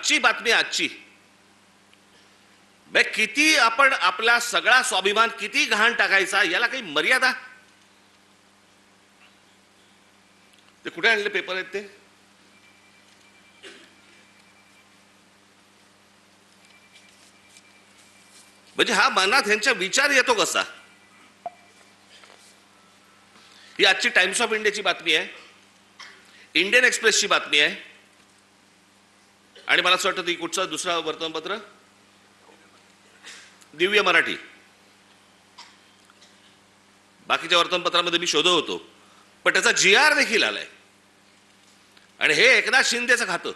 आजची बातमी आजची किती आपण आपला सगळा स्वाभिमान किती घाण टाकायचा याला काही मर्यादा? ते कुठे आणले पेपर आहेत ते? म्हणजे हा मनात ह्यांचा विचार येतो कसा? ही आजची टाइम्स ऑफ इंडियाची बातमी आहे, इंडियन एक्सप्रेसची बातमी आहे, आणि मला असं वाटतं ती कुठचं दुसरा वर्तमानपत्र दिव्य मराठी. बाकीच्या वर्तमानपत्रामध्ये मी शोधत होतो, पण त्याचा GR देखील आलाय. आणि हे एकनाथ शिंदेचं खातं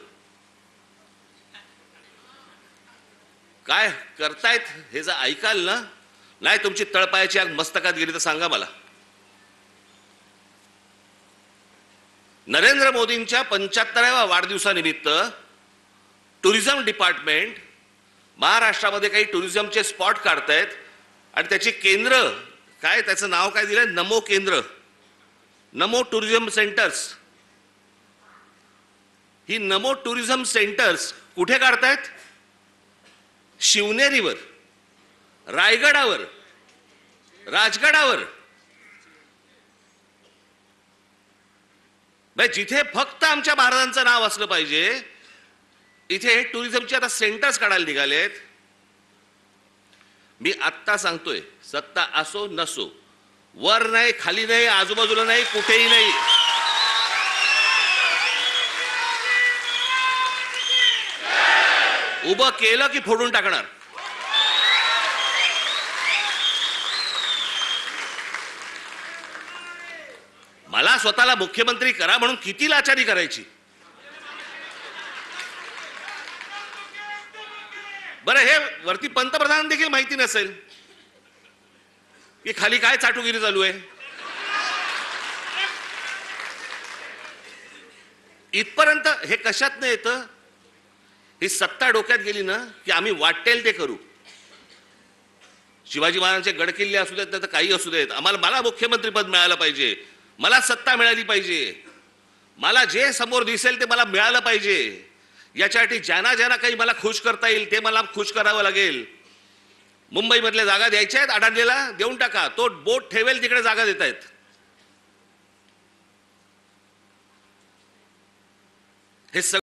काय करतायत हे जर ऐकाल ना, नाही तुमची तळपायाची आग मस्तकात गेली तर सांगा मला. नरेंद्र मोदींच्या 75व्या वाढदिवसानिमित्त टुरिझम डिपार्टमेंट महाराष्ट्रामध्ये काही टुरिझमचे स्पॉट काढतायत आणि त्याची केंद्र काय, त्याचं नाव काय दिलंय, नमो केंद्र, नमो टुरिझम सेंटर्स. ही नमो टुरिझम सेंटर्स कुठे काढतायत? शिवनेरीवर, रायगडावर, राजगडावर. जिथे फक्त आमच्या महाराजांचं नाव असलं पाहिजे इथे टुरिझमचे आता सेंटर्स काढायला निघालेत. मी आत्ता सांगतोय, सत्ता असो नसो, वर नाही, खाली नाही, आजूबाजूला नाही, कुठेही नाही, उभं केलं की फोडून टाकणार. मला स्वतःला मुख्यमंत्री करा म्हणून किती लाचारी करायची? बरं, हे वरती पंतप्रधान देखील माहिती नसेल की खाली काय चाटुगिरी चालू आहे. इथपर्यंत हे कशात नाही येतं? ही सत्ता डोक्यात गेली ना की आम्ही वाटेल ते करू. शिवाजी महाराजांचे गडकिल्ले असू देत, तर काही असू देत, मला मुख्यमंत्री पद मिळालं पाहिजे, मला सत्ता मिळाली पाहिजे, मला जे समोर दिसेल ते मला मिळालं पाहिजे. याच्यासाठी ज्यांना ज्यांना काही मला खुश करता येईल ते मला खुश करावं लागेल. मुंबईमधल्या जागा द्यायच्या आहेत, अडाणलेला देऊन टाका, तो बोट ठेवेल तिकडे जागा देत आहेत. हे